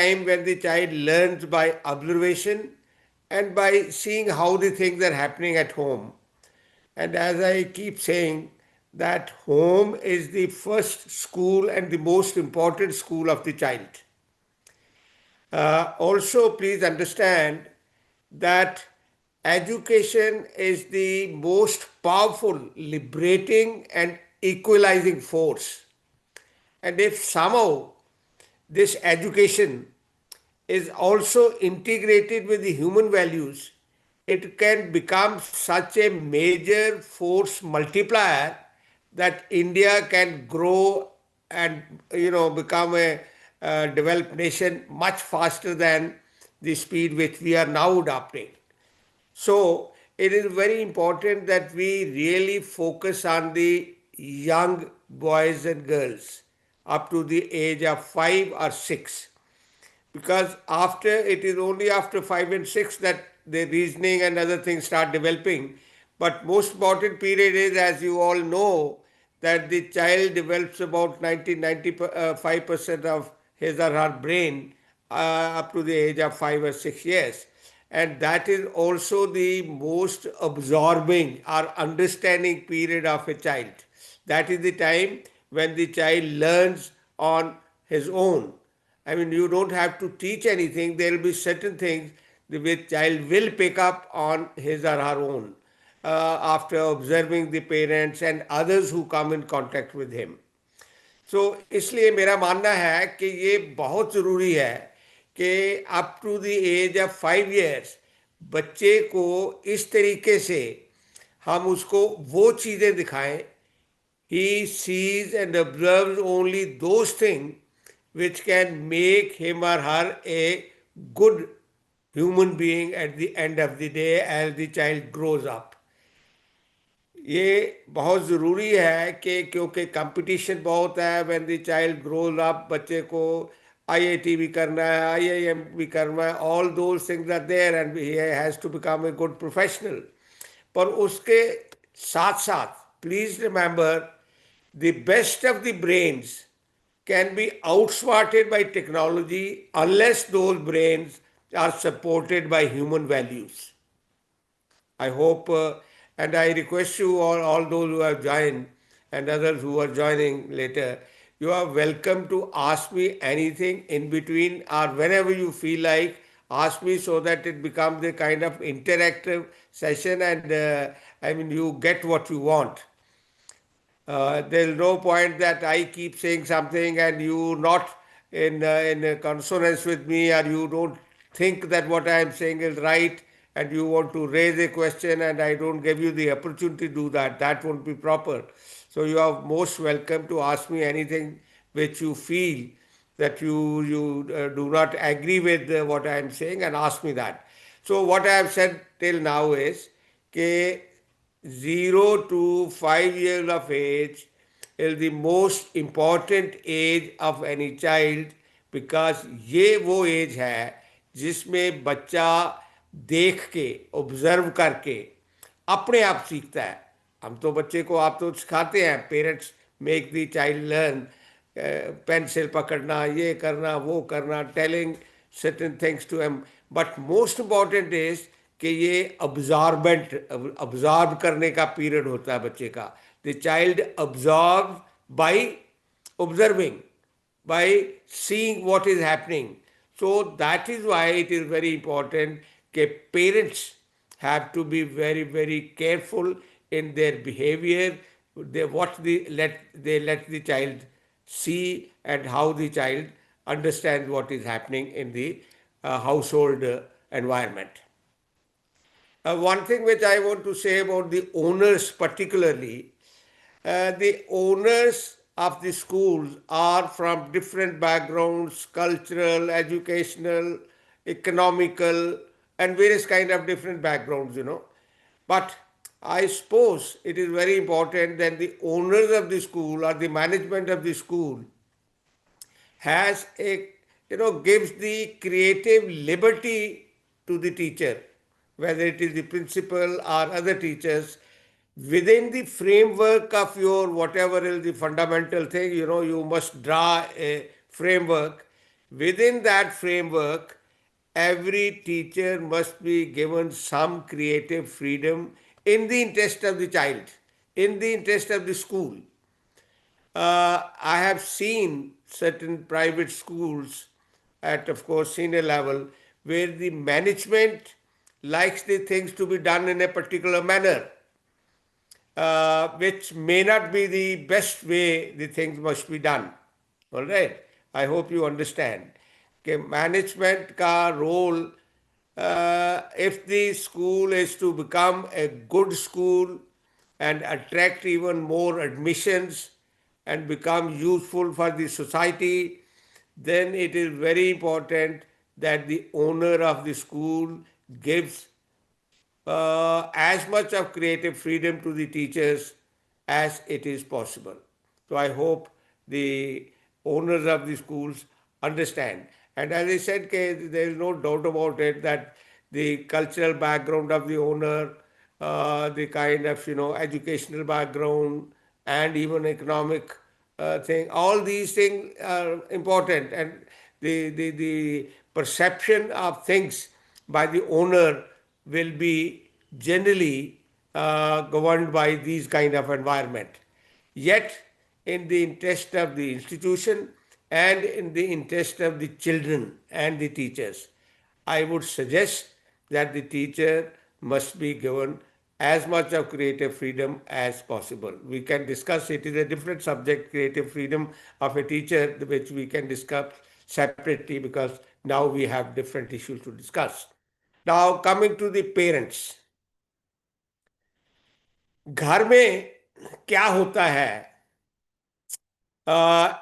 time when the child learns by observation and by seeing how the things are happening at home. And as I keep saying, that home is the first school and the most important school of the child. Also, please understand that education is the most powerful, liberating, and equalizing force. And if somehow this education is also integrated with the human values, it can become such a major force multiplier that India can grow and become a developed nation much faster than the speed which we are now adopting. So it is very important that we really focus on the young boys and girls up to the age of 5 or 6, because after it is only after 5 and 6 that the reasoning and other things start developing. But most important period is, as you all know, that the child develops about 95% of his or her brain up to the age of 5 or 6 years. And that is also the most absorbing or understanding period of a child. That is the time when the child learns on his own. I mean, you don't have to teach anything. There will be certain things which child will pick up on his or her own after observing the parents and others who come in contact with him. So इसलिए मेरा मानना है कि ये बहुत ज़रूरी है कि up to the age of 5 years बच्चे को इस तरीके से हम उसको वो चीज़ें दिखाएं. He sees and observes only those things which can make him or her a good human being at the end of the day as the child grows up. ये बहुत ज़रूरी है कि क्योंकि कंपटीशन बहुत है. When the child grows up, बच्चे को आईआईटी भी करना है, आईआईएम भी करना है, all those things are there and he has to become a good professional. पर उसके साथ साथ please remember the best of the brains can be outsmarted by technology unless those brains are supported by human values. I hope, and I request you all those who have joined and others who are joining later, you are welcome to ask me anything in between or whenever you feel like. Ask me so that it becomes a kind of interactive session and I mean you get what you want. There's no point that I keep saying something and you not in consonance with me, or you don't think that what I am saying is right and you want to raise a question and I don't give you the opportunity to do that. That won't be proper. So you are most welcome to ask me anything which you feel that you do not agree with what I am saying, and ask me that. So what I have said till now is that 0 to 5 years of age is the most important age of any child, because ये वो as है जिसमें बच्चा देख के, observe करके अपने आप सीखता है. हम तो बच्चे को आप तो सिखाते हैं, parents make the child learn, pencil पकड़ना, ये करना, वो करना, telling certain things to him. But most important is कि ये अब्जॉर्ब करने का पीरियड होता है बच्चे का. The child absorb by observing, by seeing what is happening. So that is why it is very important कि parents have to be very very careful in their behavior. They let the child see and how the child understands what is happening in the household environment. One thing which I want to say about the owners particularly, the owners of the schools are from different backgrounds, cultural, educational, economical, and various kind of different backgrounds. But I suppose it is very important that the owners of the school or the management of the school has gives the creative liberty to the teacher, whether it is the principal or other teachers, within the framework of your whatever is the fundamental thing. You must draw a framework Within that framework, every teacher must be given some creative freedom in the interest of the child, in the interest of the school. I have seen certain private schools at, of course, senior level where the management likes the things to be done in a particular manner, which may not be the best way the things must be done. All right. I hope you understand. कि management का role, if the school is to become a good school and attract even more admissions and become useful for the society, then it is very important that the owner of the school gives as much of creative freedom to the teachers as it is possible. So I hope the owners of the schools understand. And as I said, there is no doubt about it that the cultural background of the owner, the kind of educational background, and even economic thing, all these things are important, and the perception of things by the owner will be generally governed by these kind of environment. Yet, in the interest of the institution and in the interest of the children and the teachers, I would suggest that the teacher must be given as much of creative freedom as possible. We can discuss, it is a different subject, creative freedom of a teacher, which we can discuss separately because now we have different issues to discuss. Now, coming to the parents, घर में क्या होता है, अ,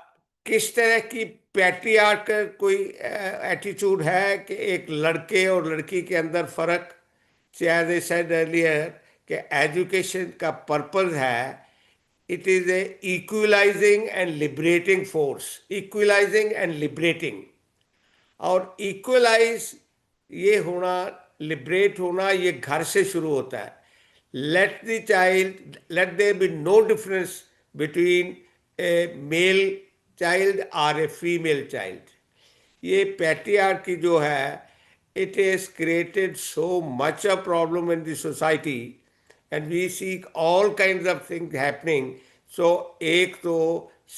किस तरह की patriarchal कोई attitude है कि एक लड़के और लड़की के अंदर फर्क, एज आई सेड अर्लियर, कि एजुकेशन का पर्पस है, it is a equalising and liberating force, equalising and liberating. और इक्वलाइज ये होना, लिबरेट होना, ये घर से शुरू होता है। Let the child, let there be no difference between a male child और ए फीमेल चाइल्ड। ये पैट्रियार्की जो है, it has created so much a problem in the society, and we see all kinds of things happening. So एक तो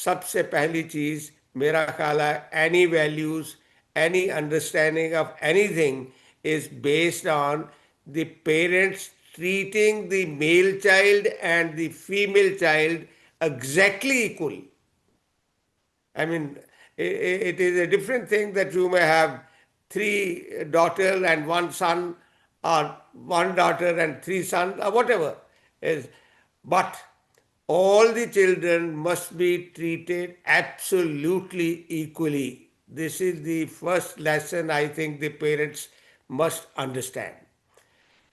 सबसे पहली चीज मेरा ख्याल है, any values, any understanding of anything is based on the parents treating the male child and the female child exactly equally. I mean, it is a different thing that you may have three daughters and one son, or one daughter and three sons, or whatever is, but all the children must be treated absolutely equally. This is the first lesson I think the parents must understand.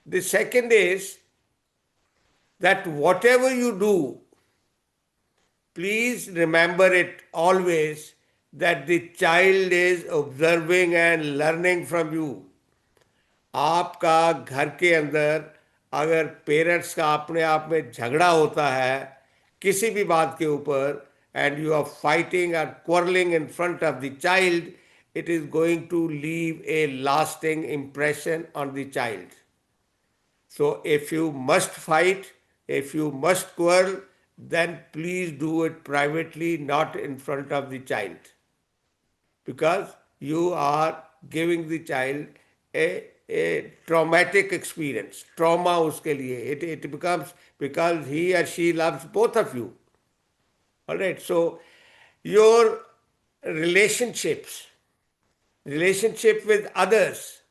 The second is that whatever you do, please remember it always that the child is observing and learning from you. आपका घर के अंदर अगर parents का अपने आप में झगड़ा होता है किसी भी बात के ऊपर, and you are fighting or quarreling in front of the child, it is going to leave a lasting impression on the child. So if you must fight, if you must quarrel, then please do it privately, not in front of the child. Because you are giving the child a traumatic experience. Trauma uske liye. It becomes, because he or she loves both of you. All right. So your relationships, relationship with others,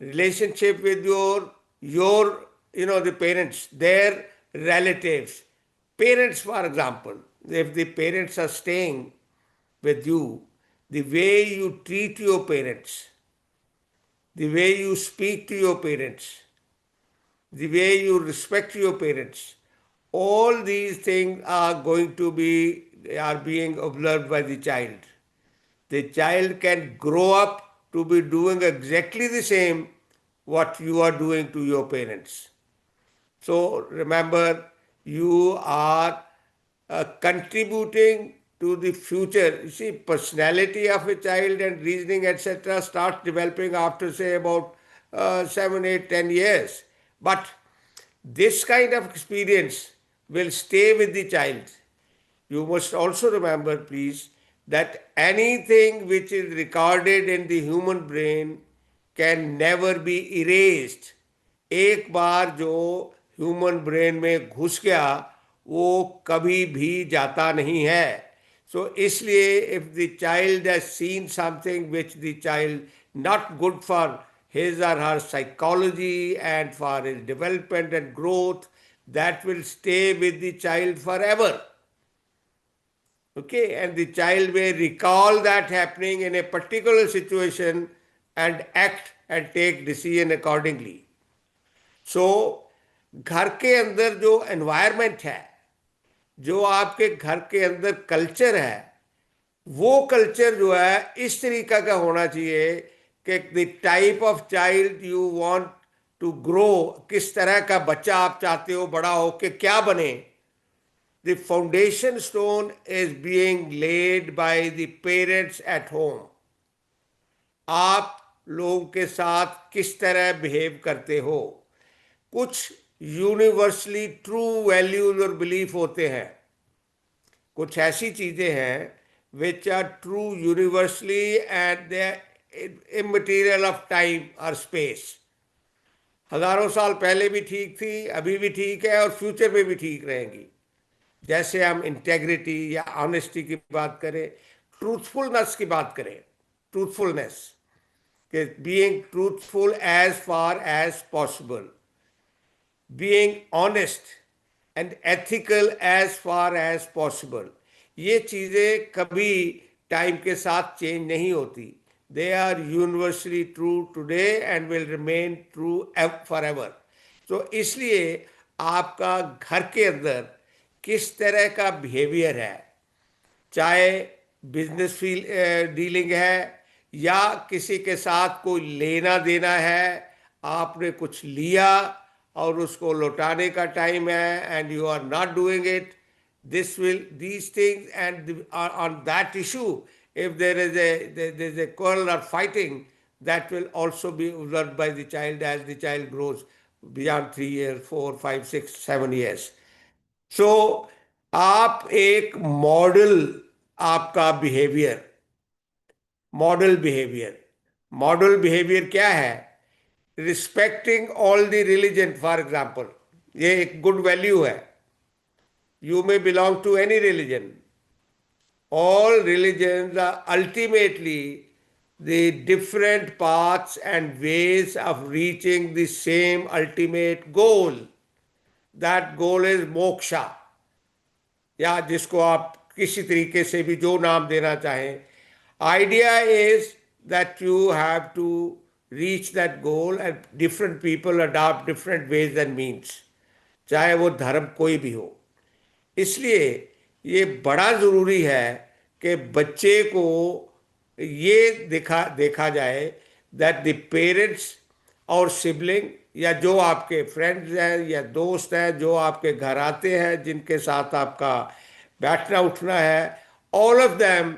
relationship with your the parents, their relatives. Parents, for example, if the parents are staying with you, the way you treat your parents, the way you speak to your parents, the way you respect your parents, all these things are being observed by the child. The child can grow up to be doing exactly the same what you are doing to your parents. So remember, you are contributing to the future. You see, personality of a child and reasoning, etc., starts developing after, say, about 7, 8, 10 years. But this kind of experience will stay with the child. You must also remember, please, that anything which is recorded in the human brain can never be erased. एक बार जो human brain में घुस गया वो कभी भी जाता नहीं है. सो इसलिए if the child has seen something which the child not good for his or her psychology and for his development and growth, that will stay with the child forever. Okay, and the child may recall that happening in a particular situation and act and take decision accordingly. So, घर के अंदर जो environment है, जो आपके घर के अंदर कल्चर है, वो कल्चर जो है इस तरीका का होना चाहिए कि the type of child you want to grow, किस तरह का बच्चा आप चाहते हो बड़ा हो के क्या बने. The foundation stone is being laid by the parents at home. आप लोगों के साथ किस तरह बिहेव करते हो. कुछ यूनिवर्सली ट्रू वैल्यूज और बिलीफ होते हैं. कुछ ऐसी चीजें हैं which are true universally and they immaterial of time और स्पेस. हजारों साल पहले भी ठीक थी, अभी भी ठीक है और फ्यूचर में भी ठीक रहेंगी. जैसे हम इंटेग्रिटी या ऑनेस्टी की बात करें, ट्रूथफुलनेस की बात करें, ट्रूथफुलनेस कि being truthful as far as possible, being honest and ethical as far as possible, ये चीज़ें कभी टाइम के साथ चेंज नहीं होती. They are universally true today and will remain true forever. तो इसलिए आपका घर के अंदर किस तरह का बिहेवियर है, चाहे बिजनेस डीलिंग है या किसी के साथ कोई लेना देना है, आपने कुछ लिया और उसको लौटाने का टाइम है and you are not doing it, this will these things and on that issue, if there is a quarrel or fighting, that will also be observed by the child as the child grows beyond 3 years, 4, 5, 6, 7 years. So आप एक model, आपका behaviour, model behaviour क्या है. Respecting all the religion for example, ये एक good value है. You may belong to any religion. All religions are ultimately the different paths and ways of reaching the same ultimate goal. That goal is moksha. या जिसको आप किसी तरीके से भी जो नाम देना चाहें. Idea is that you have to reach that goal and different people adopt different ways and means. चाहे वो धर्म कोई भी हो. इसलिए ये बड़ा ज़रूरी है कि बच्चे को ये देखा जाए दैट द पेरेंट्स और सिबलिंग या जो आपके फ्रेंड्स हैं या दोस्त हैं जो आपके घर आते हैं जिनके साथ आपका बैठना उठना है, all of them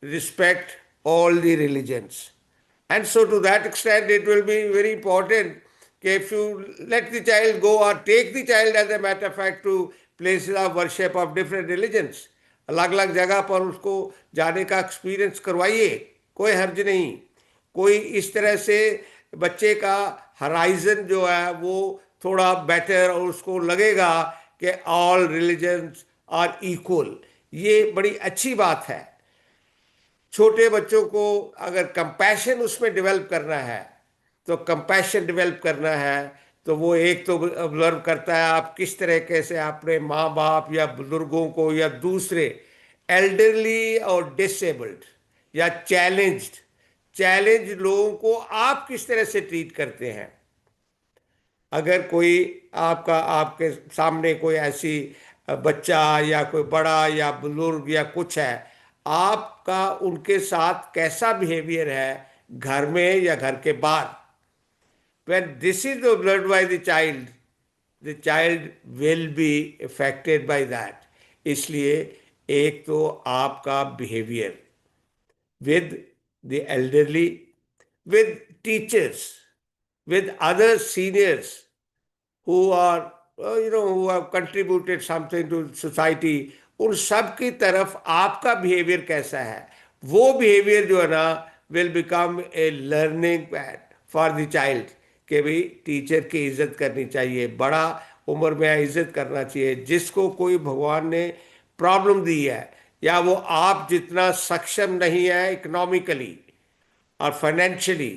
respect all the religions. And so to that extent it will be very important कि if you let the child go और take the child as a matter of fact to places of worship of different religions, अलग अलग जगह पर उसको जाने का experience करवाइए, कोई हर्ज नहीं. कोई इस तरह से बच्चे का हराइजन जो है वो थोड़ा बेटर और उसको लगेगा कि ऑल रिलीजन्स आर इक्वल. ये बड़ी अच्छी बात है. छोटे बच्चों को अगर कंपैशन उसमें डेवलप करना है तो कंपैशन डेवलप करना है तो वो एक तो ऑब्जर्व करता है आप किस तरीके से अपने माँ बाप या बुजुर्गों को या दूसरे एल्डरली और डिसेबल्ड या चैलेंज लोगों को आप किस तरह से ट्रीट करते हैं. अगर कोई आपके सामने कोई ऐसी बच्चा या कोई बड़ा या बुजुर्ग या कुछ है, आपका उनके साथ कैसा बिहेवियर है घर में या घर के बाहर. When this is observed by the child will be affected by that. इसलिए एक तो आपका behaviour with the elderly, with teachers, with other seniors who are, who have contributed something to society, उन सब की तरफ आपका बिहेवियर कैसा है, वो बिहेवियर जो है ना will become a learning pad for the child. कि भाई टीचर की इज्जत करनी चाहिए, बड़ा उम्र में इज्जत करना चाहिए, जिसको कोई भगवान ने प्रॉब्लम दी है या वो आप जितना सक्षम नहीं है इकोनॉमिकली और financially,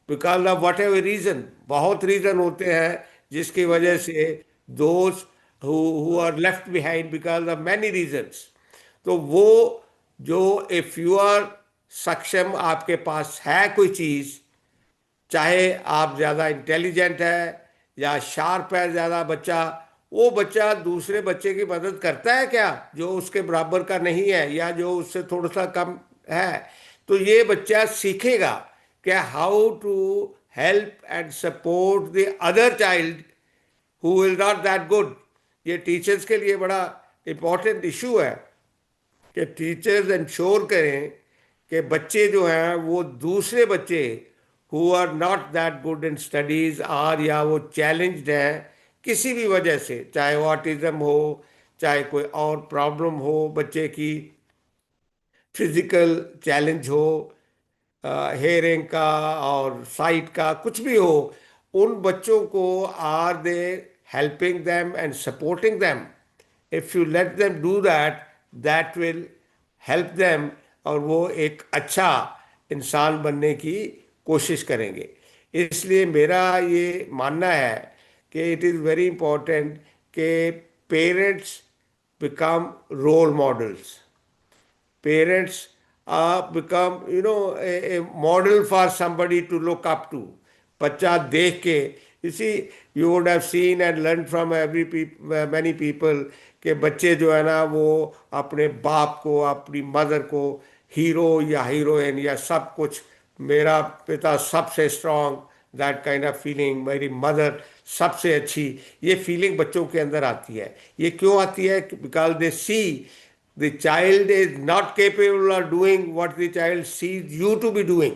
because of whatever reason, बहुत रीजन होते हैं जिसकी वजह से those who are left behind because of many reasons. तो वो जो इफ यू आर सक्षम, आपके पास है कोई चीज़, चाहे आप ज़्यादा इंटेलिजेंट है या शार्प है ज़्यादा बच्चा, वो बच्चा दूसरे बच्चे की मदद करता है क्या जो उसके बराबर का नहीं है या जो उससे थोड़ा सा कम है, तो ये बच्चा सीखेगा कि how to help and support the other child who will not that good. ये टीचर्स के लिए बड़ा इंपॉर्टेंट इशू है कि टीचर्स इंश्योर करें कि बच्चे जो हैं वो दूसरे बच्चे who are not that good in studies और या वो चैलेंज्ड हैं किसी भी वजह से, चाहे वो ऑटिज्म हो, चाहे कोई और प्रॉब्लम हो बच्चे की, फिजिकल चैलेंज हो, हेयरिंग का और साइट का, कुछ भी हो, उन बच्चों को are they helping them and supporting them. If you let them do that, that will help them, और वो एक अच्छा इंसान बनने की कोशिश करेंगे। इसलिए मेरा ये मानना है कि इट इज़ वेरी इंपॉर्टेंट कि parents become role models. Parents become, a model for somebody to look up to. बच्चा देख के, you see, you would have seen and learned from many people कि बच्चे जो है ना वो अपने बाप को, अपनी मदर को हीरो या हीरोइन या सब कुछ, मेरा पिता सबसे strong, that kind of feeling, मेरी मदर सबसे अच्छी, ये फीलिंग बच्चों के अंदर आती है। ये क्यों आती है? Because they see the child is not capable of doing what the child sees you to be doing।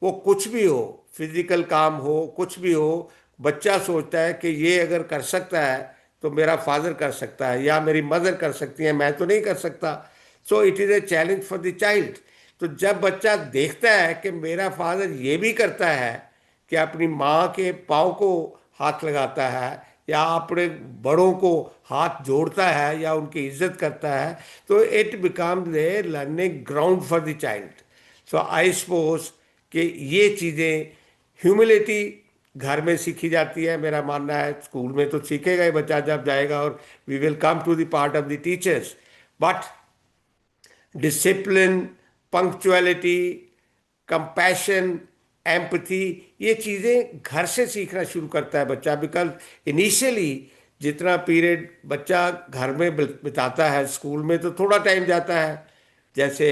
वो कुछ भी हो, फिजिकल काम हो, कुछ भी हो, बच्चा सोचता है कि ये अगर कर सकता है तो मेरा फादर कर सकता है या मेरी मदर कर सकती है, मैं तो नहीं कर सकता। So it is a challenge for the child. तो जब बच्चा देखता है कि मेरा फादर ये भी करता है कि अपनी माँ के पाँव को हाथ लगाता है या अपने बड़ों को हाथ जोड़ता है या उनकी इज्जत करता है, तो it becomes a learning ground for the child. So I suppose कि ये चीज़ें, ह्यूमिलिटी घर में सीखी जाती है, मेरा मानना है स्कूल में तो सीखेगा ही बच्चा जब जाएगा, और we will come to the part of the teachers, but discipline, punctuality, compassion, empathy, ये चीज़ें घर से सीखना शुरू करता है बच्चा। बिकॉज इनिशियली जितना पीरियड बच्चा घर में बिताता है, स्कूल में तो थोड़ा टाइम जाता है, जैसे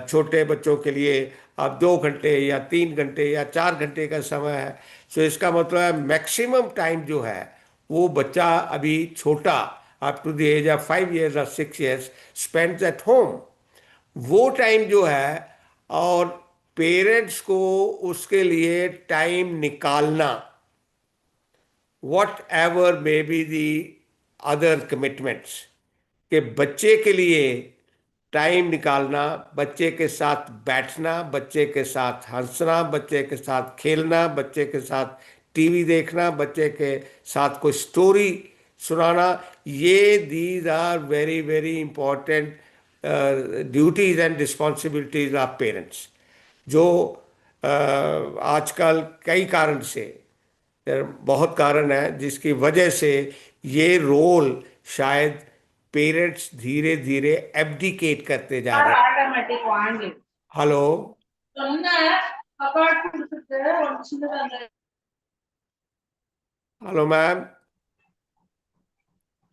छोटे बच्चों के लिए अब 2 घंटे या 3 घंटे या 4 घंटे का समय है। सो इसका मतलब है मैक्सिमम टाइम जो है वो बच्चा अभी छोटा, up to the age of 5 years और 6 years, स्पेंड्स एट होम। वो टाइम जो है, और पेरेंट्स को उसके लिए टाइम निकालना, whatever may be the other commitments, कि बच्चे के लिए टाइम निकालना, बच्चे के साथ बैठना, बच्चे के साथ हंसना, बच्चे के साथ खेलना, बच्चे के साथ टीवी देखना, बच्चे के साथ कोई स्टोरी सुनाना, ये these are very very important duties and responsibilities of parents, जो आजकल कई कारण से, बहुत कारण है जिसकी वजह से ये रोल शायद पेरेंट्स धीरे धीरे एब्डिकेट करते जा रहे हैं। Hello. Hello ma'am,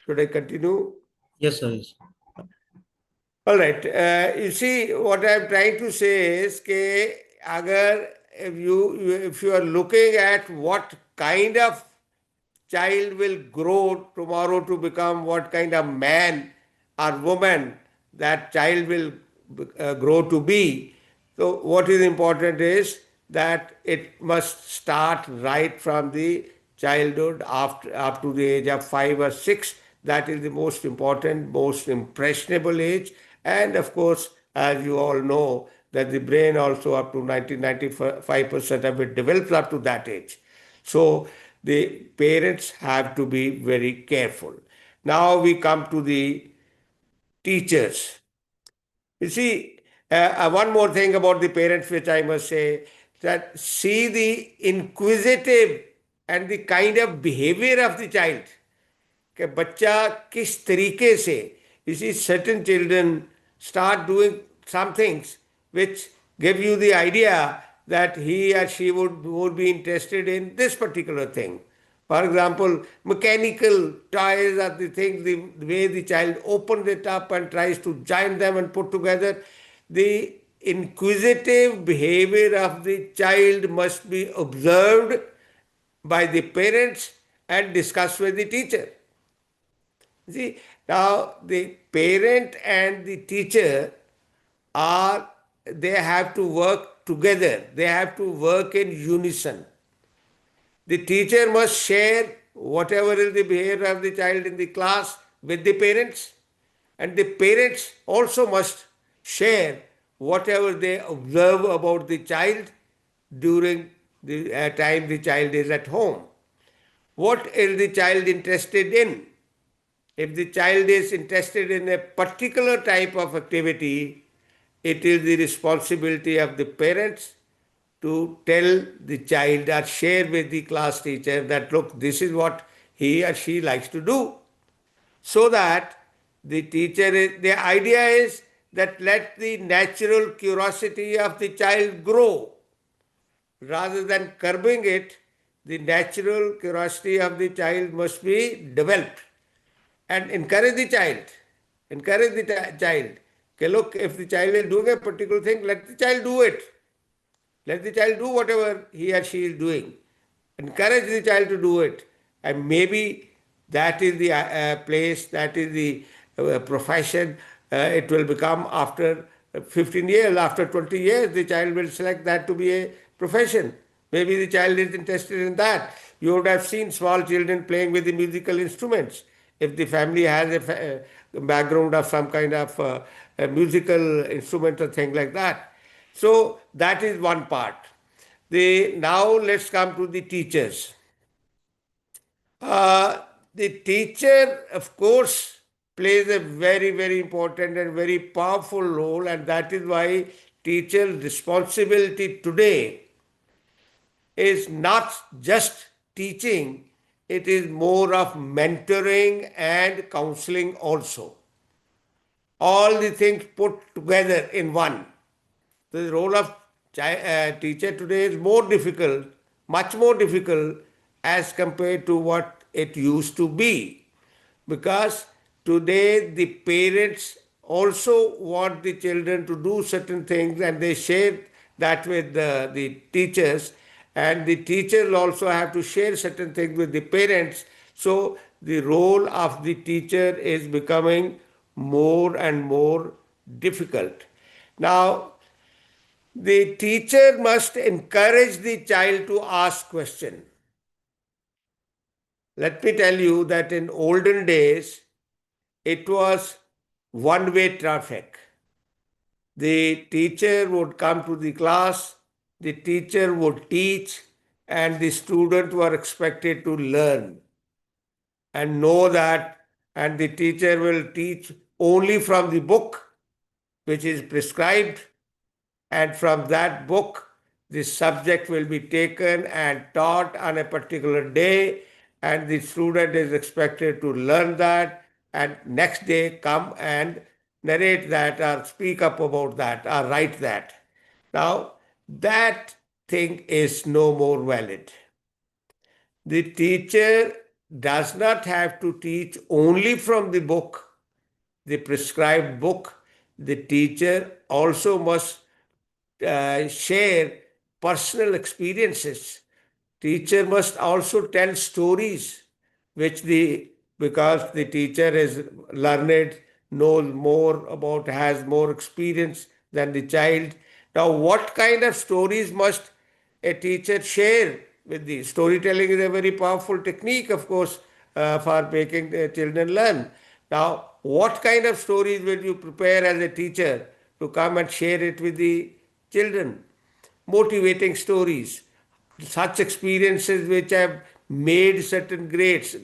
should I continue? Yes, sir. Yes. All right. You see, what I'm trying to say is कि अगर if you are looking at what kind of child will grow tomorrow to become what kind of man or woman that child will grow to be. So, what is important is that it must start right from the childhood after up to the age of 5 or 6. That is the most important, most impressionable age. And of course, as you all know, that the brain also up to 90-95% of it develops up to that age. So the parents have to be very careful. Now we come to the teachers. You see, one more thing about the parents, which I must say, that see the inquisitive and the kind of behavior of the child. कि बच्चा किस तरीके से, you see certain children start doing some things which give you the idea that he or she would be interested in this particular thing. For example, mechanical toys are the things, the way the child opens it up and tries to join them and put together. The inquisitive behavior of the child must be observed by the parents and discussed with the teacher. See, now the parent and the teacher are, they have to work together. They have to work in unison. The teacher must share whatever is the behavior of the child in the class with the parents, and the parents also must share whatever they observe about the child during the time the child is at home. What is the child interested in? If the child is interested in a particular type of activity, it is the responsibility of the parents to tell the child or share with the class teacher that, look, this is what he or she likes to do. So that the idea is that let the natural curiosity of the child grow. Rather than curbing it, the natural curiosity of the child must be developed. And encourage the child. Encourage the child. Okay, look, if the child is doing a particular thing, let the child do it. Let the child do whatever he or she is doing. Encourage the child to do it. And maybe that is the place, that is the profession it will become after 15 years, after 20 years, the child will select that to be a profession. Maybe the child is interested in that. You would have seen small children playing with the musical instruments. If the family has a background of some kind of a musical instrument or thing like that. So that is one part. Now let's come to the teachers. The teacher, of course, plays a very, very important and very powerful role, and that is why teacher's responsibility today is not just teaching, it is more of mentoring and counseling also. All the things put together in one. The role of teacher today is more difficult, much more difficult as compared to what it used to be. Because today the parents also want the children to do certain things and they share that with the teachers, and the teachers also have to share certain things with the parents. So the role of the teacher is becoming more and more difficult. Now, the teacher must encourage the child to ask questions. Let me tell you that in olden days, it was one-way traffic. The teacher would come to the class, the teacher would teach, and the student were expected to learn and know that, and the teacher will teach only from the book, which is prescribed, and from that book, the subject will be taken and taught on a particular day, and the student is expected to learn that, and next day come and narrate that or speak up about that or write that. Now, that thing is no more valid. The teacher does not have to teach only from the book, the prescribed book. The teacher also must share personal experiences. Teacher must also tell stories, which because the teacher is learned, knows more about, has more experience than the child. Now, what kind of stories must a teacher share with the storytelling is a very powerful technique, of course, for making the children learn. Now, what kind of stories will you prepare as a teacher to come and share it with the children? Motivating stories, such experiences which have made certain grades.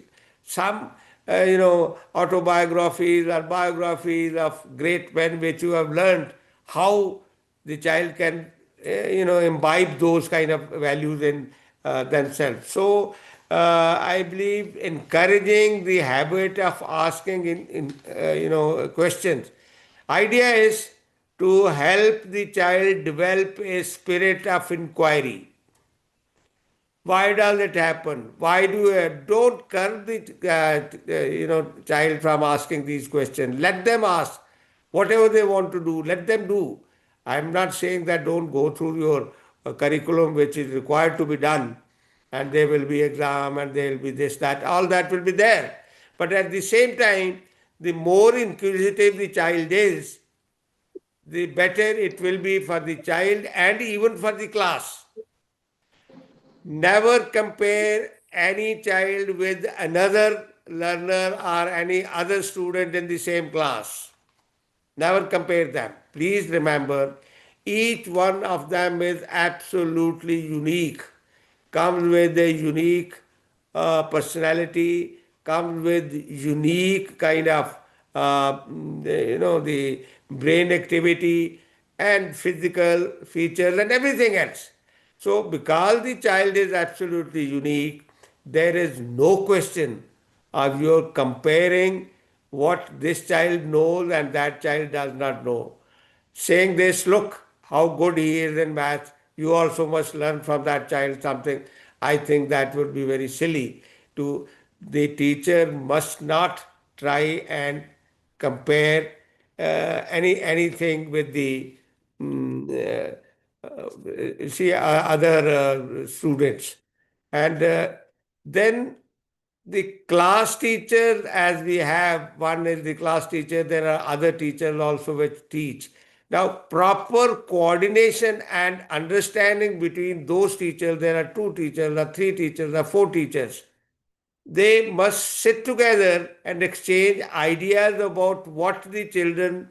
Some, autobiographies or biographies of great men which you have learned how the child can, imbibe those kind of values in themselves. So, I believe encouraging the habit of asking questions. Idea is to help the child develop a spirit of inquiry. Why does it happen? Why do you don't curb the child from asking these questions? Let them ask whatever they want to do. Let them do. I'm not saying that don't go through your curriculum which is required to be done, and there will be exam and there will be this that all that will be there. But at the same time, the more inquisitive the child is, the better it will be for the child and even for the class. Never compare any child with another learner or any other student in the same class. Never compare them. Please remember, each one of them is absolutely unique, comes with a unique personality, comes with unique kind of, the brain activity and physical features and everything else. So, because the child is absolutely unique, there is no question of your comparing what this child knows and that child does not know. Saying this, look how good he is in math, you also must learn from that child something. I think that would be very silly. To the teacher must not try and compare anything with the other students. And then the class teacher, as we have, one is the class teacher, there are other teachers also which teach. Now, proper coordination and understanding between those teachers, there are two teachers, or three teachers, or four teachers. They must sit together and exchange ideas about what the children,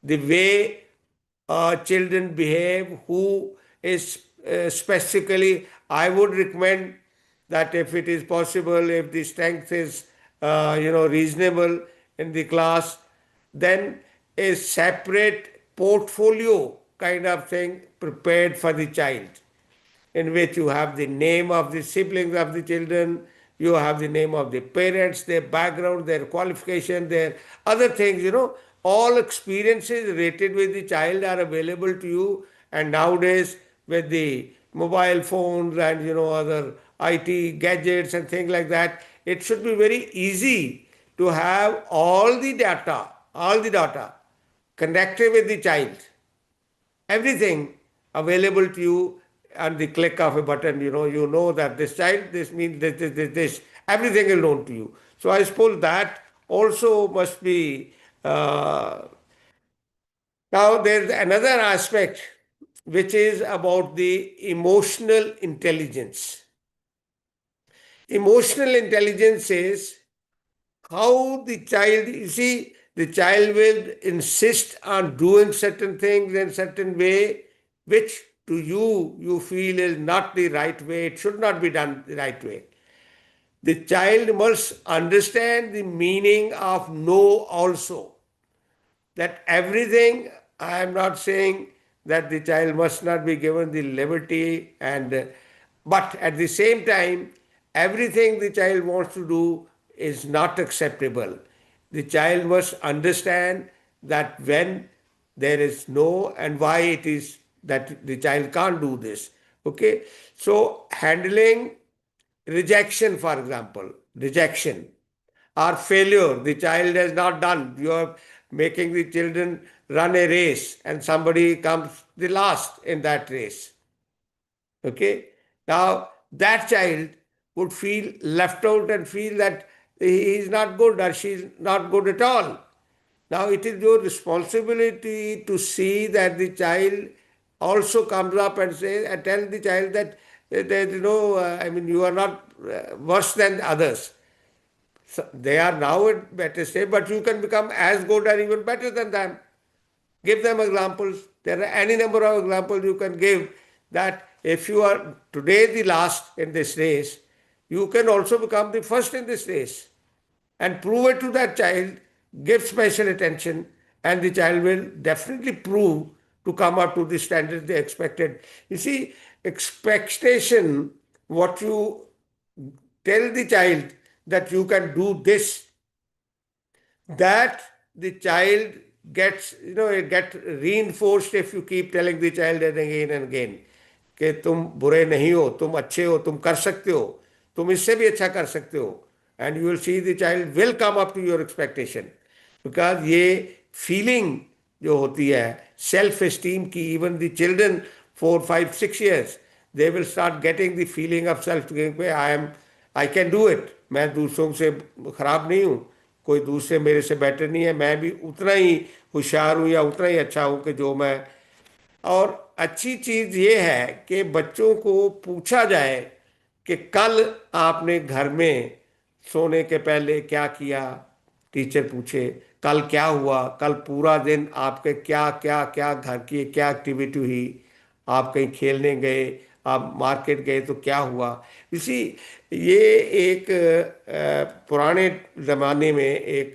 the way children behave, who is specifically. I would recommend that if it is possible, if the strength is reasonable in the class, then a separate portfolio kind of thing prepared for the child, in which you have the name of the siblings of the children, you have the name of the parents, their background, their qualification, their other things, all experiences related with the child are available to you. And nowadays, with the mobile phones and other IT gadgets and things like that, it should be very easy to have all the data connected with the child, everything available to you on the click of a button. You know that this child, this means this, everything is known to you. So I suppose that also must be. Now there's another aspect which is about the emotional intelligence. Emotional intelligence is how the child, you see, the child will insist on doing certain things in certain way, which to you feel is not the right way, it should not be done the right way. The child must understand the meaning of no also. That everything, I am not saying that the child must not be given the liberty, and but at the same time, everything the child wants to do is not acceptable. The child must understand that when there is no, and why it is that the child can't do this. Okay, so handling rejection, for example, rejection or failure, the child has not done. You are making the children run a race and somebody comes the last in that race. Okay, now that child would feel left out and feel that he is not good or she is not good at all. Now it is your responsibility to see that the child also comes up and say and tell the child that there is no, I mean, you are not worse than others. So they are now at better state, but you can become as good or even better than them. Give them examples. There are any number of examples you can give that if you are today the last in this race, you can also become the first in this race and prove it to that child, give special attention, and the child will definitely prove to come up to the standard they expected. You see, expectation, what you tell the child that you can do this, that the child gets, it get reinforced if you keep telling the child again and again कि तुम बुरे नहीं हो, तुम अच्छे हो, तुम कर सकते हो, तुम इससे भी अच्छा कर सकते हो, and you will see the child will come up to your expectation. Because ये फीलिंग जो होती है सेल्फ एस्टीम की, even the children 4 5 6 years they will start getting the feeling of self, I can do it, मैं दूसरों से खराब नहीं हूँ, कोई दूसरे मेरे से बेटर नहीं है, मैं भी उतना ही होशियार हूँ या उतना ही अच्छा हूँ कि जो मैं. और अच्छी चीज ये है कि बच्चों को पूछा जाए कि कल आपने घर में सोने के पहले क्या किया. टीचर पूछे कल क्या हुआ, कल पूरा दिन आपके क्या क्या क्या घर की क्या एक्टिविटी हुई, आप कहीं खेलने गए, आप मार्केट गए तो क्या हुआ. इसी ये एक पुराने ज़माने में एक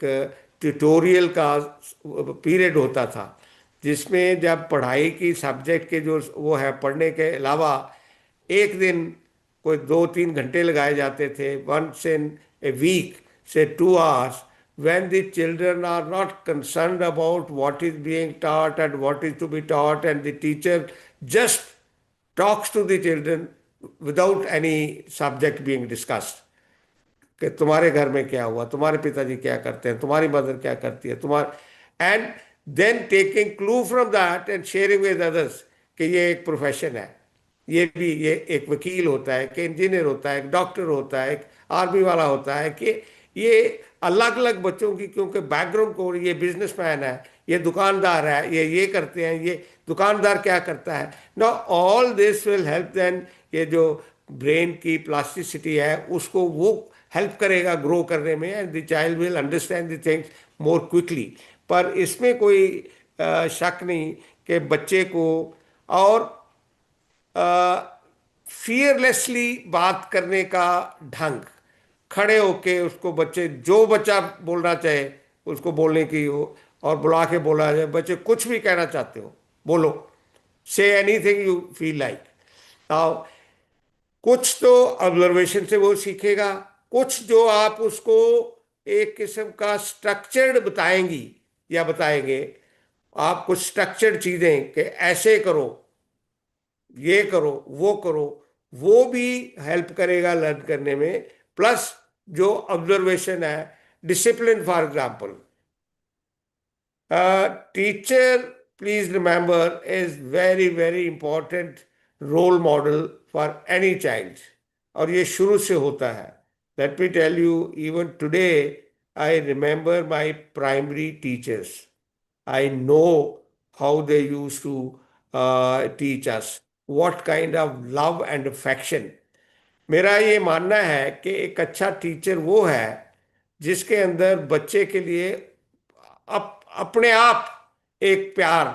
ट्यूटोरियल का पीरियड होता था, जिसमें जब पढ़ाई की सब्जेक्ट के जो वो है पढ़ने के अलावा एक दिन कोई 2 3 घंटे लगाए जाते थे, वंस इन ए वीक से 2 hours, when the children are not concerned about what is being taught and what is to be taught, and the teacher just talks to the children without any subject being discussed कि तुम्हारे घर में क्या हुआ, तुम्हारे पिताजी क्या करते हैं, तुम्हारी मदर क्या करती है, तुम्हारा, and then taking clue from that and sharing with others कि ये एक प्रोफेशन है, ये भी, ये एक वकील होता है, कि इंजीनियर होता है, एक डॉक्टर होता है, एक आर्मी वाला होता है, कि ये अलग अलग बच्चों की क्योंकि बैकग्राउंड को, ये बिजनेसमैन है, ये दुकानदार है, ये करते हैं, ये दुकानदार क्या करता है. Now all this will help then, ये जो ब्रेन की प्लास्टिसिटी है उसको वो हेल्प करेगा ग्रो करने में, and the child will understand the things more quickly. पर इसमें कोई शक नहीं कि बच्चे को और फियरलेसली बात करने का ढंग, खड़े होके उसको, बच्चे जो बच्चा बोलना चाहे उसको बोलने की हो, और बुला के बोला जाए बच्चे कुछ भी कहना चाहते हो बोलो, say anything you feel like. Now कुछ तो ऑब्जर्वेशन से वो सीखेगा, कुछ जो आप उसको एक किस्म का स्ट्रक्चर्ड बताएंगी या बताएंगे, आप कुछ स्ट्रक्चर्ड चीजें कि ऐसे करो, ये करो, वो भी हेल्प करेगा लर्न करने में. प्लस जो ऑब्जर्वेशन है, discipline for example, teacher please remember is very very important role model for any child, और ये शुरू से होता है. Let me tell you, even today I remember my primary teachers. I know how they used to teach us, what kind of love and affection. मेरा ये मानना है कि एक अच्छा टीचर वो है जिसके अंदर बच्चे के लिए अपने आप एक प्यार,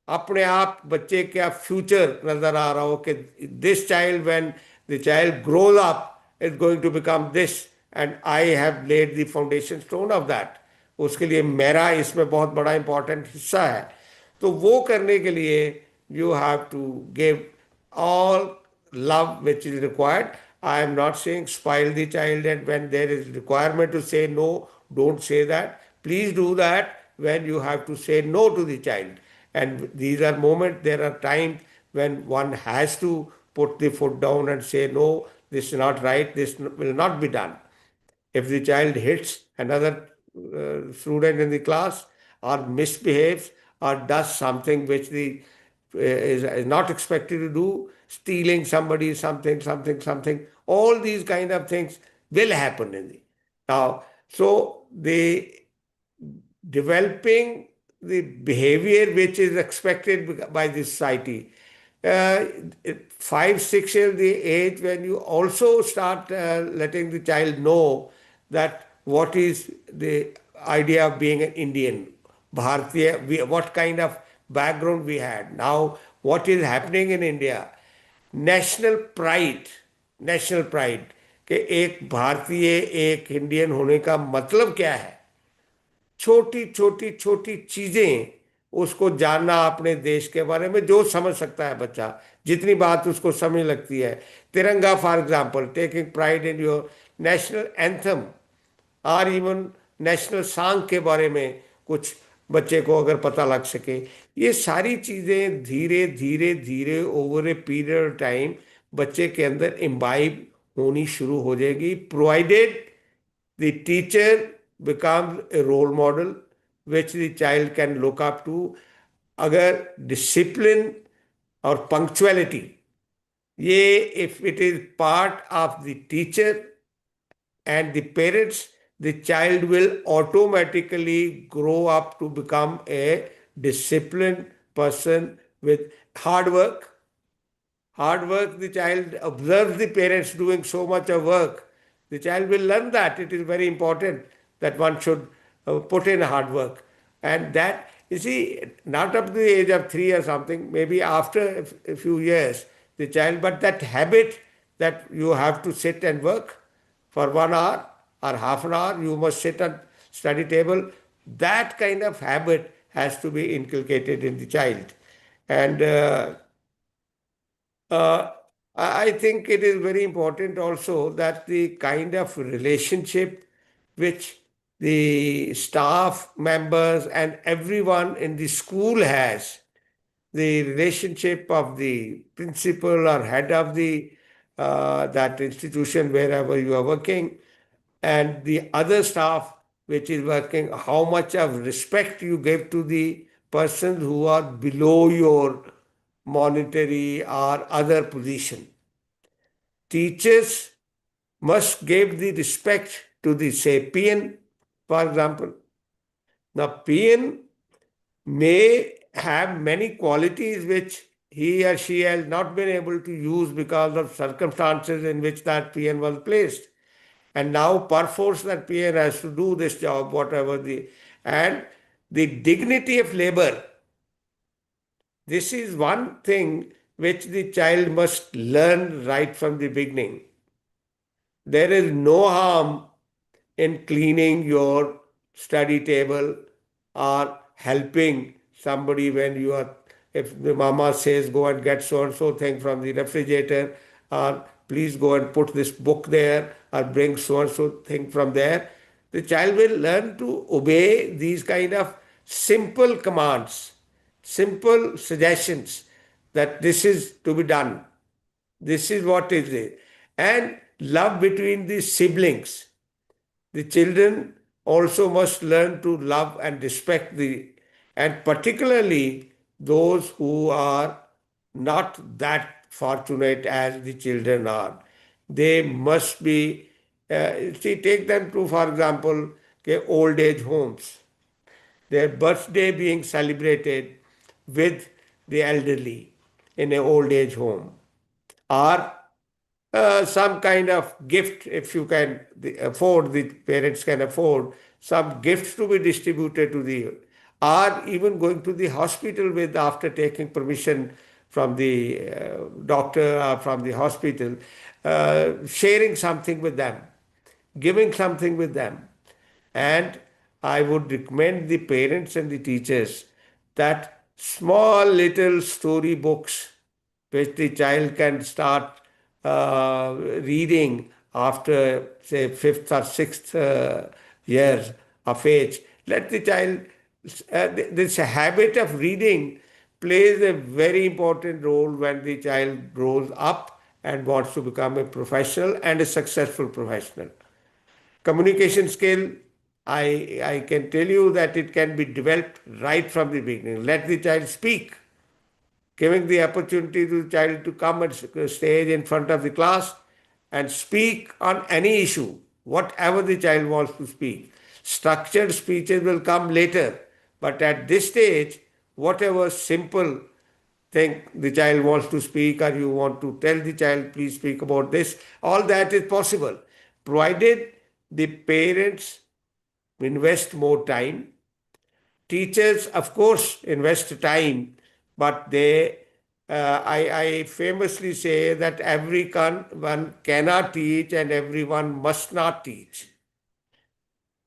अपने आप बच्चे का फ्यूचर नजर आ रहा हो कि this child, when the child grows up is going to become this, and I have laid the foundation stone of that. उसके लिए मेरा इसमें बहुत बड़ा इंपॉर्टेंट हिस्सा है. तो वो करने के लिए you have to give all love which is required. I am not saying spoil the child, and when there is requirement to say no, don't say that. Please do that when you have to say no to the child. And these are moments, there are times when one has to put the foot down and say no, this is not right, this will not be done. If the child hits another student in the class, or misbehaves, or does something which the is not expected to do, stealing somebody something, all these kind of things will happen in the now. So developing the behavior which is expected by the society. Uh, 5, 6 years the age when you also start letting the child know that what is the idea of being an Indian, Bharatiya, what kind of background we had. Now, what is happening in India? National pride, national pride कि एक भारतीय, एक Indian होने का मतलब क्या है। छोटी छोटी छोटी चीजें उसको जानना अपने देश के बारे में, जो समझ सकता है बच्चा, जितनी बात उसको समझ लगती है। तिरंगा for example, taking pride in your national anthem, और इवन नेशनल सॉन्ग के बारे में कुछ बच्चे को अगर पता लग सके। ये सारी चीज़ें धीरे धीरे धीरे over a period of time बच्चे के अंदर इम्बाइब होनी शुरू हो जाएगी, provided the teacher becomes a role model which the child can look up to। अगर discipline और punctuality, ये if it is part of the teacher and the parents, the child will automatically grow up to become a disciplined person with hard work. Hard work, the child observes the parents doing so much of work. The child will learn that it is very important that one should put in hard work. And that, you see, not up to the age of 3 or something, maybe after a few years, the child, but that habit that you have to sit and work for 1 hour or half an hour, you must sit at study table. That kind of habit has to be inculcated in the child. And uh, I think it is very important also that the kind of relationship which the staff members and everyone in the school has, the relationship of the principal or head of the that institution wherever you are working, and the other staff which is working, how much of respect you give to the persons who are below your monetary or other position. Teachers must give the respect to the, say, PN, for example. Now, PN may have many qualities which he or she has not been able to use because of circumstances in which that PN was placed. And now, perforce, that PN has to do this job, whatever the, and the dignity of labor. This is one thing which the child must learn right from the beginning. There is no harm in cleaning your study table or helping somebody when you are, if the mama says go and get so and so thing from the refrigerator, or please go and put this book there, or bring so and so thing from there, the child will learn to obey these kind of simple commands, simple suggestions that this is to be done, this is what is it. And love between the siblings. The children also must learn to love and respect the, and particularly those who are not that fortunate as the children are. They must be, see, take them to, for example, okay, old age homes, their birthday being celebrated with the elderly in an old age home, or some kind of gift, if you can afford, the parents can afford some gifts to be distributed to the, or even going to the hospital with, after taking permission from the doctor or from the hospital, sharing something with them, giving something with them. And I would recommend the parents and the teachers that small little story books which the child can start reading after, say, fifth or sixth years of age. Let the child, this habit of reading plays a very important role when the child grows up and wants to become a professional and a successful professional. Communication skill, I can tell you that it can be developed right from the beginning. Let the child speak, giving the opportunity to the child to come and stage in front of the class and speak on any issue, whatever the child wants to speak. Structured speeches will come later. But at this stage, whatever simple thing the child wants to speak, or you want to tell the child, please speak about this, all that is possible, provided the parents invest more time. Teachers, of course, invest time, but I famously say that one cannot teach and everyone must not teach.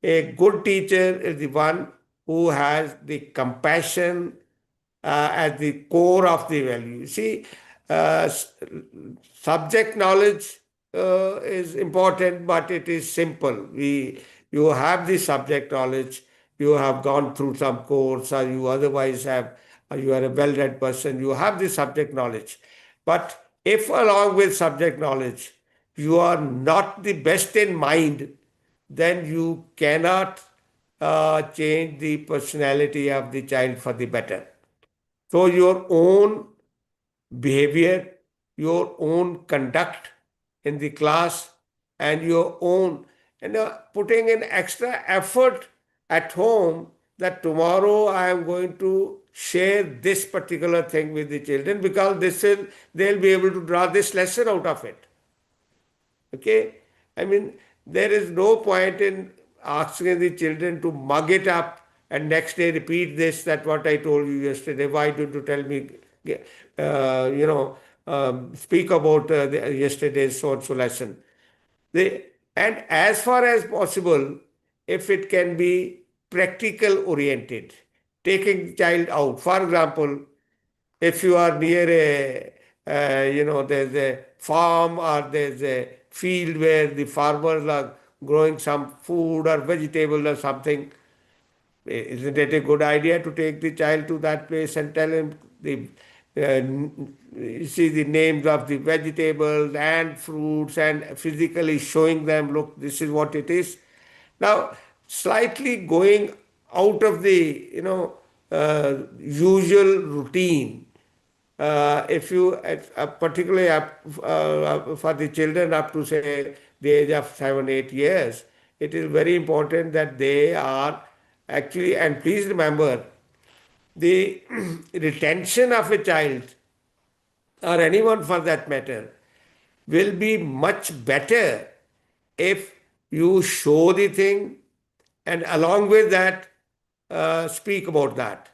A good teacher is the one who has the compassion as the core of the value. See, subject knowledge is important, but it is simple. You have the subject knowledge, you have gone through some course, or you otherwise have, or you are a well-read person, you have the subject knowledge. But if along with subject knowledge, you are not the best in mind, then you cannot change the personality of the child for the better. So your own behavior, your own conduct in the class, and your own, putting in extra effort at home, that tomorrow I am going to share this particular thing with the children, because they'll be able to draw this lesson out of it. Okay? I mean, there is no point in asking the children to mug it up and next day repeat this, that what I told you yesterday. Why did you tell me, speak about yesterday's so and so lesson? And as far as possible, if it can be practical oriented, taking the child out. For example, if you are near there's a farm or there's a field where the farmers are growing some food or vegetable or something, isn't it a good idea to take the child to that place and tell him see the names of the vegetables and fruits, and physically showing them, look, this is what it is. Now, slightly going out of the usual routine, if you, particularly for the children up to say the age of 7, 8 years, it is very important that they are actually, and please remember, the retention of a child, or anyone for that matter, will be much better if you show the thing and along with that speak about that.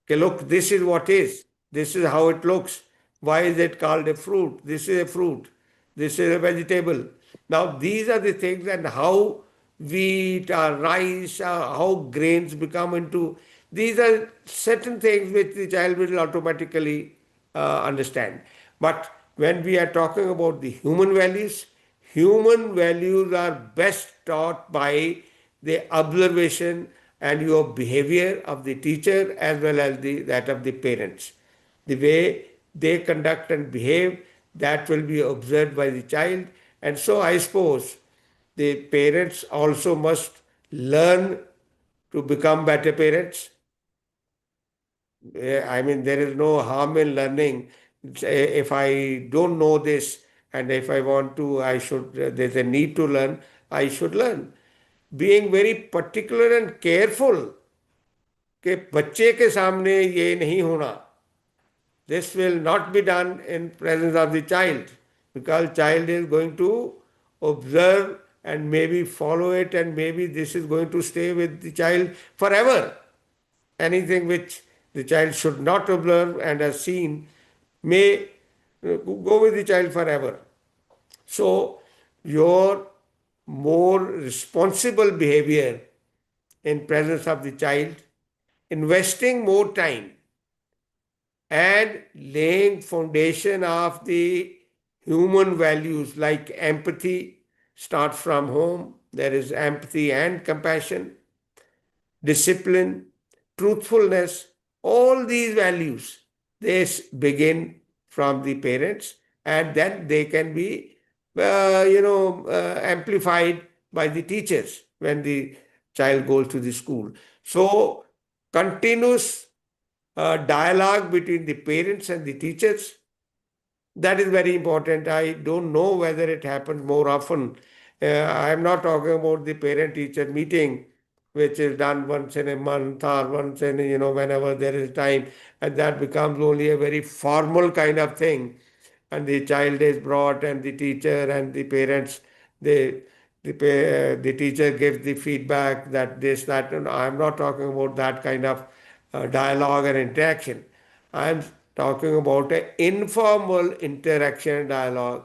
Okay, look, this is what is. This is how it looks. Why is it called a fruit? This is a fruit. This is a vegetable. Now, these are the things, and how wheat or rice, how grains become into. These are certain things which the child will automatically understand. But when we are talking about the human values are best taught by the observation and your behavior of the teacher as well as that of the parents. The way they conduct and behave, that will be observed by the child. And so I suppose the parents also must learn to become better parents. I mean, there is no harm in learning. If I don't know this, and if I want to, there's a need to learn, I should learn. Being very particular and careful कि बच्चे के सामने ये नहीं होना. This will not be done in presence of the child, because child is going to observe and maybe follow it, and maybe this is going to stay with the child forever. Anything which the child should not observe and has seen may go with the child forever. So your more responsible behavior in presence of the child, investing more time and laying foundation of the human values like empathy starts from home. There is empathy and compassion, discipline, truthfulness, all these values, they begin from the parents, and then they can be amplified by the teachers when the child goes to the school. So continuous dialogue between the parents and the teachers, that is very important. I don't know whether it happens more often. I am not talking about the parent-teacher meeting which is done once in a month or once in, whenever there is time, and that becomes only a very formal kind of thing. And the child is brought, and the teacher and the parents, they, the teacher gives the feedback that this, that, and I'm not talking about that kind of dialogue and interaction. I'm talking about an informal interaction and dialogue.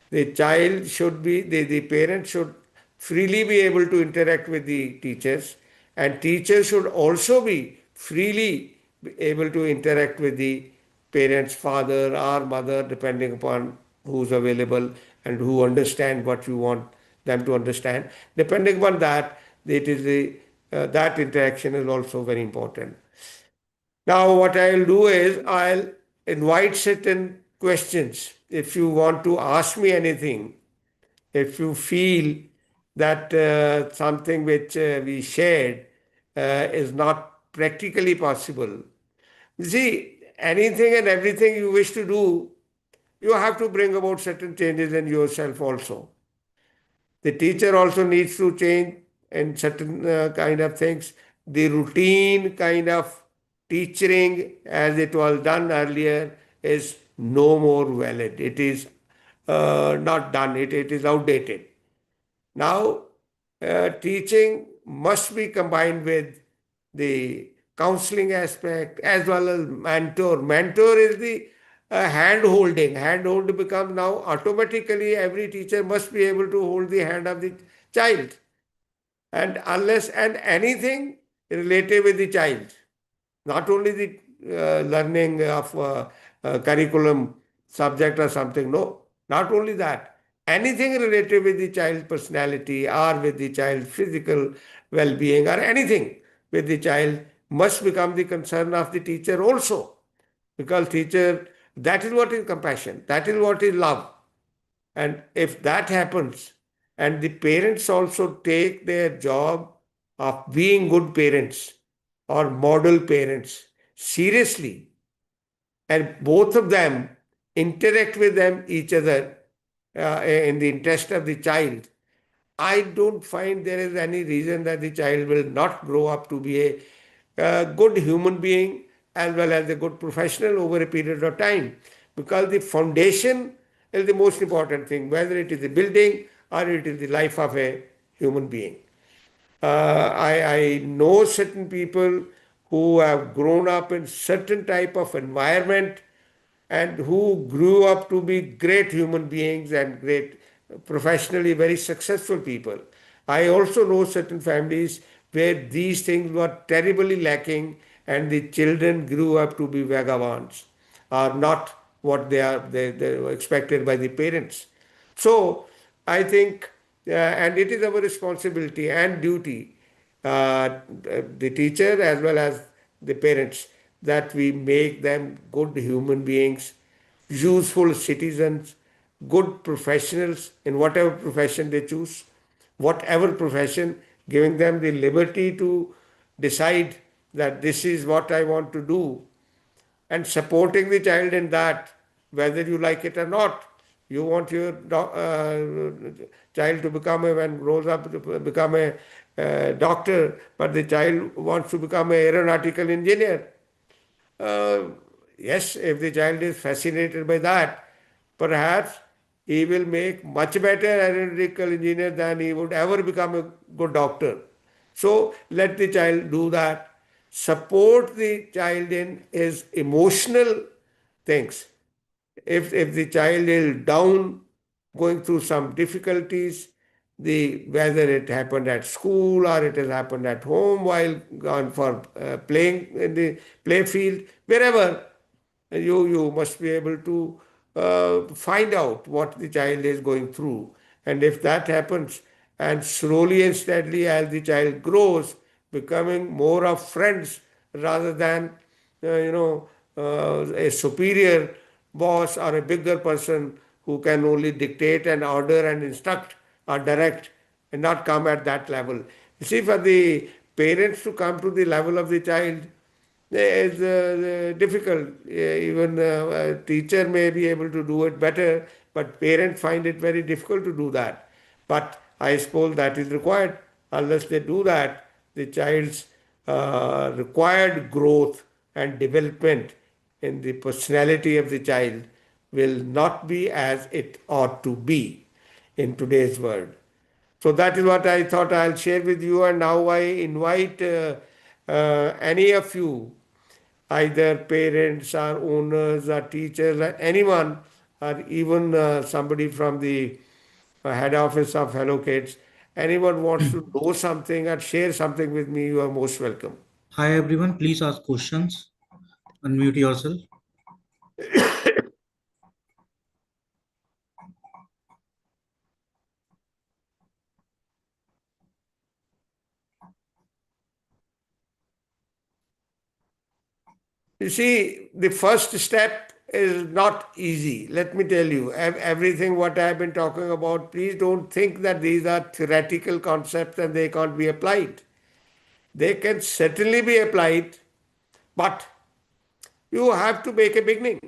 The child should be, the parent should freely be able to interact with the teachers, and teachers should also be freely able to interact with the parents, father or mother, depending upon who's available and who understand what you want them to understand. Depending upon that, it is that interaction is also very important. Now, what I'll do is I'll invite certain questions. If you want to ask me anything, if you feel that something which we shared is not practically possible, you see, anything and everything you wish to do, you have to bring about certain changes in yourself also. The teacher also needs to change in certain kind of things. The routine kind of teaching, as it was done earlier, is no more valid. It is not done. It is outdated. Now, teaching must be combined with the counseling aspect as well as mentor. Mentor is the hand holding. Hand hold becomes now automatically every teacher must be able to hold the hand of the child, and unless and anything related with the child, not only the learning of curriculum subject or something, no, not only that, anything related with the child personality or with the child physical well-being or anything with the child must become the concern of the teacher also, because teacher, that is what is compassion, that is what is love. And if that happens, and the parents also take their job of being good parents or model parents seriously, and both of them interact with them each other in the interest of the child, I don't find there is any reason that the child will not grow up to be a good human being as well as a good professional over a period of time. Because the foundation is the most important thing, whether it is the building or it is the life of a human being. I know certain people who have grown up in certain type of environment and who grew up to be great human beings and great professionally very successful people. I also know certain families where these things were terribly lacking and the children grew up to be vagabonds or not what they were expected by the parents. So I think, and it is our responsibility and duty, the teacher as well as the parents, that we make them good human beings, useful citizens, good professionals in whatever profession they choose, whatever profession, giving them the liberty to decide that this is what I want to do, and supporting the child in that, whether you like it or not. You want your child to become a, when grows up, to become a doctor, but the child wants to become an aeronautical engineer. Uh, yes, if the child is fascinated by that, perhaps he will make much better aeronautical engineer than he would ever become a good doctor. So let the child do that. Support the child in his emotional things. If the child is down, going through some difficulties, the whether it happened at school or it has happened at home while gone for playing in the play field, wherever, you must be able to find out what the child is going through. And if that happens, and slowly and steadily as the child grows, becoming more of friends rather than a superior boss or a bigger person who can only dictate and order and instruct or direct and not come at that level. You see, for the parents to come to the level of the child is difficult. Even a teacher may be able to do it better, but parents find it very difficult to do that. But I suppose that is required. Unless they do that, the child's required growth and development in the personality of the child will not be as it ought to be in today's world. So that is what I thought I'll share with you. And now I invite any of you, either parents or owners or teachers or anyone, or even somebody from the head office of Hello Kids, anyone wants to know something or share something with me, you are most welcome. Hi everyone, please ask questions. Unmute yourself. You see, the first step is not easy. Let me tell you, everything what I have been talking about, please don't think that these are theoretical concepts and they can't be applied. They can certainly be applied, but you have to make a beginning.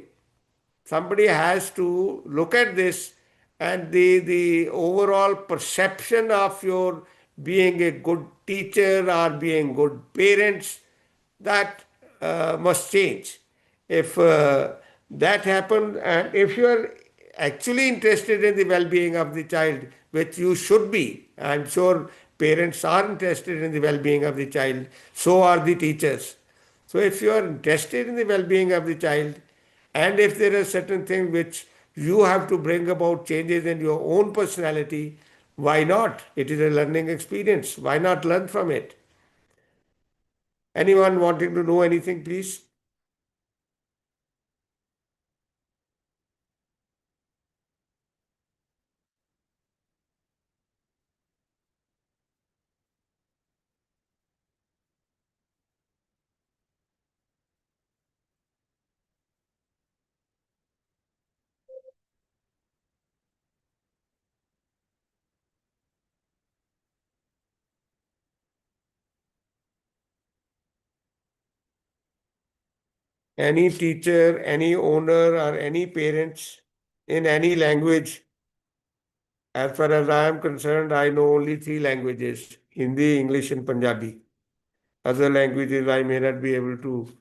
Somebody has to look at this, and the overall perception of your being a good teacher or being good parents, that must change. If that happens, and if you are actually interested in the well-being of the child, which you should be, I'm sure parents are interested in the well-being of the child, so are the teachers. So if you are interested in the well-being of the child, and if there are certain things which you have to bring about changes in your own personality, why not? It is a learning experience. Why not learn from it? Anyone wanting to know anything, please? Any teacher, any owner, or any parents in any language, as far as I am concerned, I know only three languages: Hindi, English, and Punjabi. Other languages I may not be able to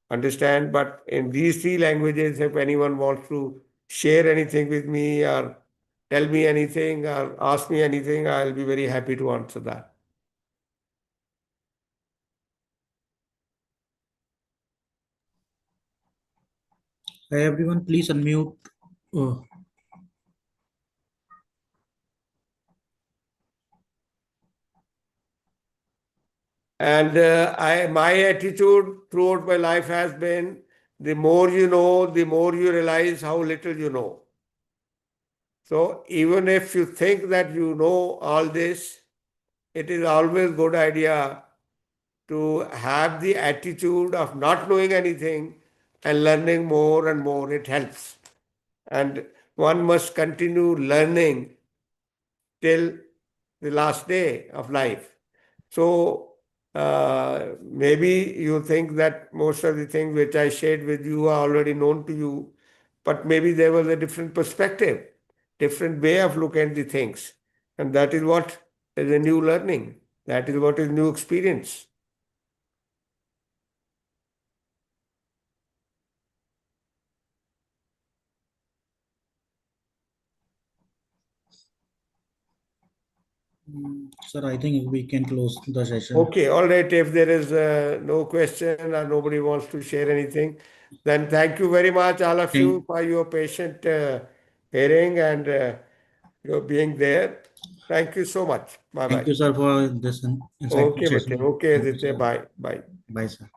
understand, but in these three languages, if anyone wants to share anything with me or tell me anything or ask me anything, I'll be very happy to answer that. Hi everyone, please unmute. Uh, And my attitude throughout my life has been, the more you know, the more you realize how little you know. So even if you think that you know all this, it is always good idea to have the attitude of not knowing anything and learning more and more. It helps. And one must continue learning till the last day of life. So maybe you think that most of the things which I shared with you are already known to you, but maybe there was a different perspective, different way of looking at the things. And that is what is a new learning. That is what is new experience. Sir, I think we can close the session. Okay, all right. If there is no question or nobody wants to share anything, then thank you very much, all of you, Thank, for your patient hearing and your being there. Thank you so much. Bye thank bye. you, sir, for this insightful Okay, Bate. session. Okay, Thank you, Aditya. sir. Bye. Bye. Bye, sir.